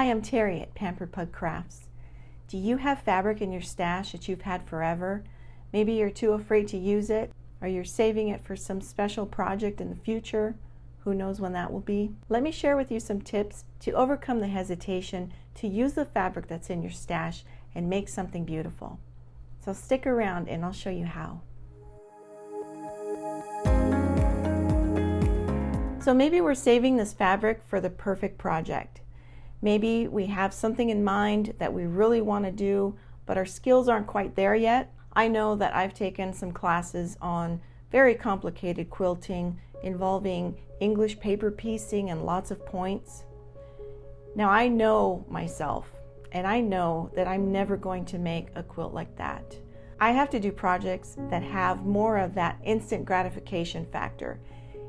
Hi, I'm Terry at Pampered Pug Crafts. Do you have fabric in your stash that you've had forever? Maybe you're too afraid to use it, or you're saving it for some special project in the future. Who knows when that will be? Let me share with you some tips to overcome the hesitation to use the fabric that's in your stash and make something beautiful. So stick around and I'll show you how. So maybe we're saving this fabric for the perfect project. Maybe we have something in mind that we really want to do, but our skills aren't quite there yet. I know that I've taken some classes on very complicated quilting involving English paper piecing and lots of points. Now I know myself, and I know that I'm never going to make a quilt like that. I have to do projects that have more of that instant gratification factor.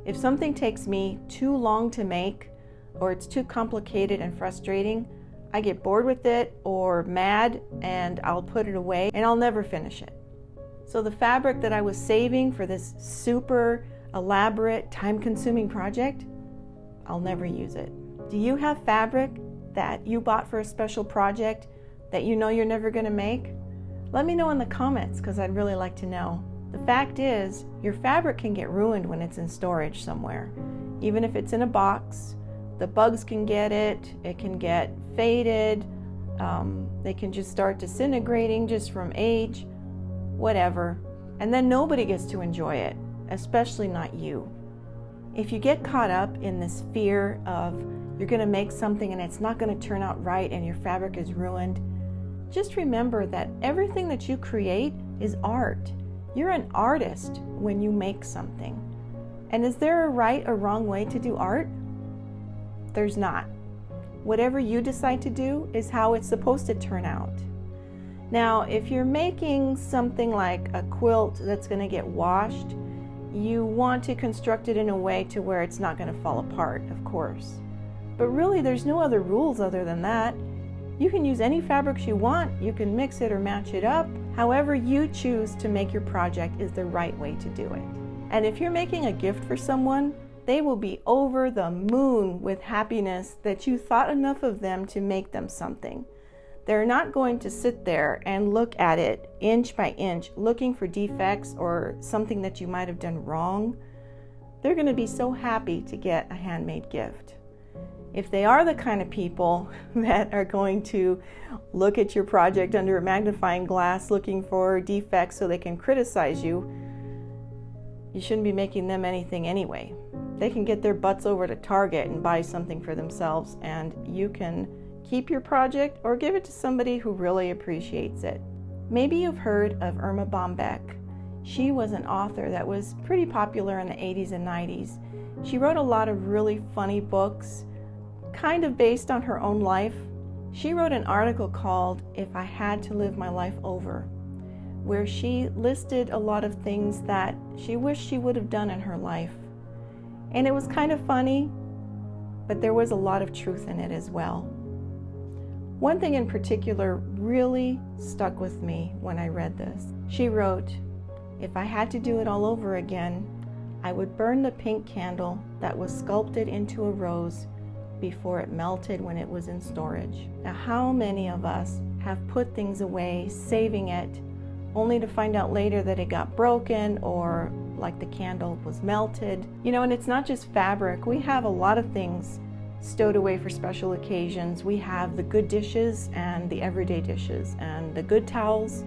If something takes me too long to make, or it's too complicated and frustrating, I get bored with it or mad and I'll put it away and I'll never finish it. So the fabric that I was saving for this super elaborate, time-consuming project, I'll never use it. Do you have fabric that you bought for a special project that you know you're never going to make? Let me know in the comments because I'd really like to know. The fact is, your fabric can get ruined when it's in storage somewhere. Even if it's in a box, the bugs can get it, it can get faded, they can just start disintegrating just from age, whatever. And then nobody gets to enjoy it, especially not you. If you get caught up in this fear of you're going to make something and it's not going to turn out right and your fabric is ruined, just remember that everything that you create is art. You're an artist when you make something. And is there a right or wrong way to do art? There's not. Whatever you decide to do is how it's supposed to turn out. Now, if you're making something like a quilt that's going to get washed, you want to construct it in a way to where it's not going to fall apart, of course. But really, there's no other rules other than that. You can use any fabrics you want, you can mix it or match it up. However you choose to make your project is the right way to do it. And if you're making a gift for someone, they will be over the moon with happiness that you thought enough of them to make them something. They're not going to sit there and look at it inch by inch, looking for defects or something that you might have done wrong. They're going to be so happy to get a handmade gift. If they are the kind of people that are going to look at your project under a magnifying glass looking for defects so they can criticize you, you shouldn't be making them anything anyway. They can get their butts over to Target and buy something for themselves, and you can keep your project or give it to somebody who really appreciates it. Maybe you've heard of Irma Bombeck. She was an author that was pretty popular in the 80s and 90s. She wrote a lot of really funny books, kind of based on her own life. She wrote an article called "If I Had to Live My Life Over," where she listed a lot of things that she wished she would have done in her life. And it was kind of funny, but there was a lot of truth in it as well. One thing in particular really stuck with me when I read this. She wrote, "If I had to do it all over again, I would burn the pink candle that was sculpted into a rose before it melted when it was in storage." Now, how many of us have put things away, saving it, only to find out later that it got broken or like the candle was melted? You know, and it's not just fabric. We have a lot of things stowed away for special occasions. We have the good dishes and the everyday dishes, and the good towels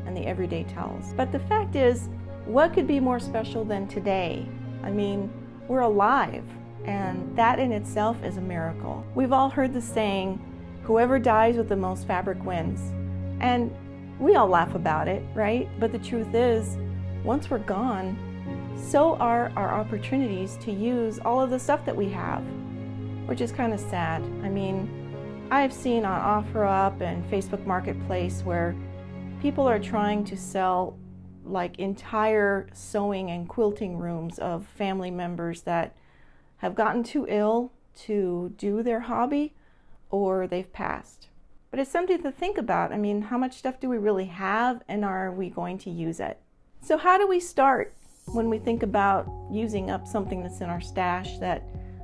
and the everyday towels. But the fact is, what could be more special than today? I mean, we're alive, and that in itself is a miracle. We've all heard the saying, whoever dies with the most fabric wins. And we all laugh about it, right? But the truth is, once we're gone, so are our opportunities to use all of the stuff that we have, which is kind of sad. I mean, I've seen on OfferUp and Facebook Marketplace where people are trying to sell like entire sewing and quilting rooms of family members that have gotten too ill to do their hobby or they've passed. But it's something to think about. I mean, how much stuff do we really have, and are we going to use it? So how do we start when we think about using up something that's in our stash that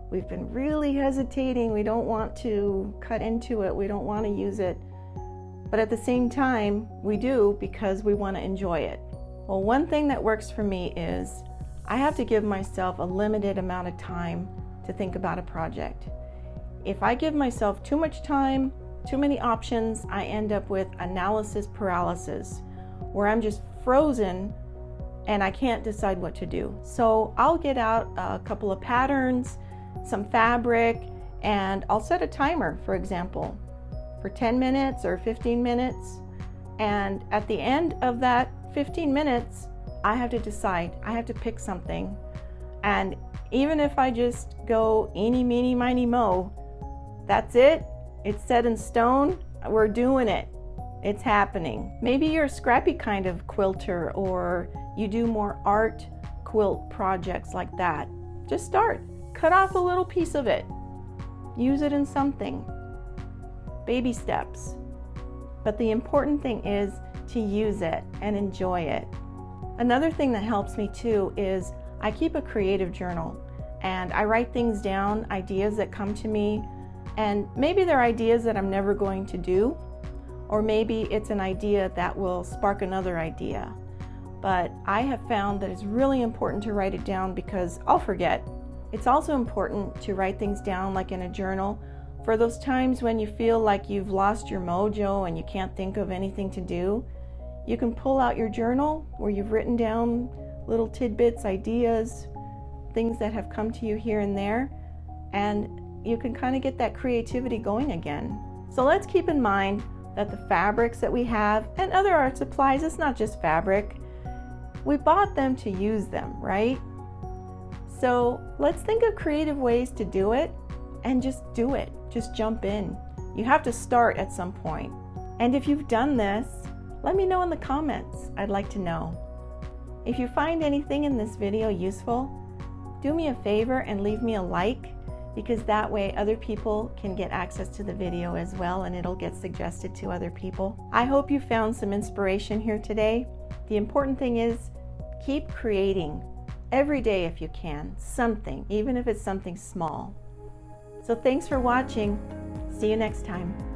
We've been really hesitating. We don't want to cut into it. We don't want to use it. But at the same time, we do because we want to enjoy it. Well, one thing that works for me is I have to give myself a limited amount of time to think about a project. If I give myself too much time, too many options, I end up with analysis paralysis, where I'm just frozen and I can't decide what to do. So I'll get out a couple of patterns, some fabric, and I'll set a timer, for example, for 10 minutes or 15 minutes. And at the end of that 15 minutes, I have to decide. I have to pick something. And even if I just go eeny, meeny, miny, mo, that's it. It's set in stone. We're doing it. It's happening. Maybe you're a scrappy kind of quilter, or you do more art quilt projects like that. Just start. Cut off a little piece of it. Use it in something. Baby steps. But the important thing is to use it and enjoy it. Another thing that helps me too is I keep a creative journal and I write things down, ideas that come to me, and maybe they're ideas that I'm never going to do, or maybe it's an idea that will spark another idea. But I have found that it's really important to write it down because I'll forget. It's also important to write things down like in a journal for those times when you feel like you've lost your mojo and you can't think of anything to do. You can pull out your journal where you've written down little tidbits, ideas, things that have come to you here and there, and you can kind of get that creativity going again. So let's keep in mind that the fabrics that we have and other art supplies, it's not just fabric. We bought them to use them, right? So let's think of creative ways to do it and just do it. Just jump in. You have to start at some point. And if you've done this, let me know in the comments. I'd like to know. If you find anything in this video useful, do me a favor and leave me a like, because that way other people can get access to the video as well and it'll get suggested to other people. I hope you found some inspiration here today. The important thing is keep creating every day if you can, something, even if it's something small. So thanks for watching. See you next time.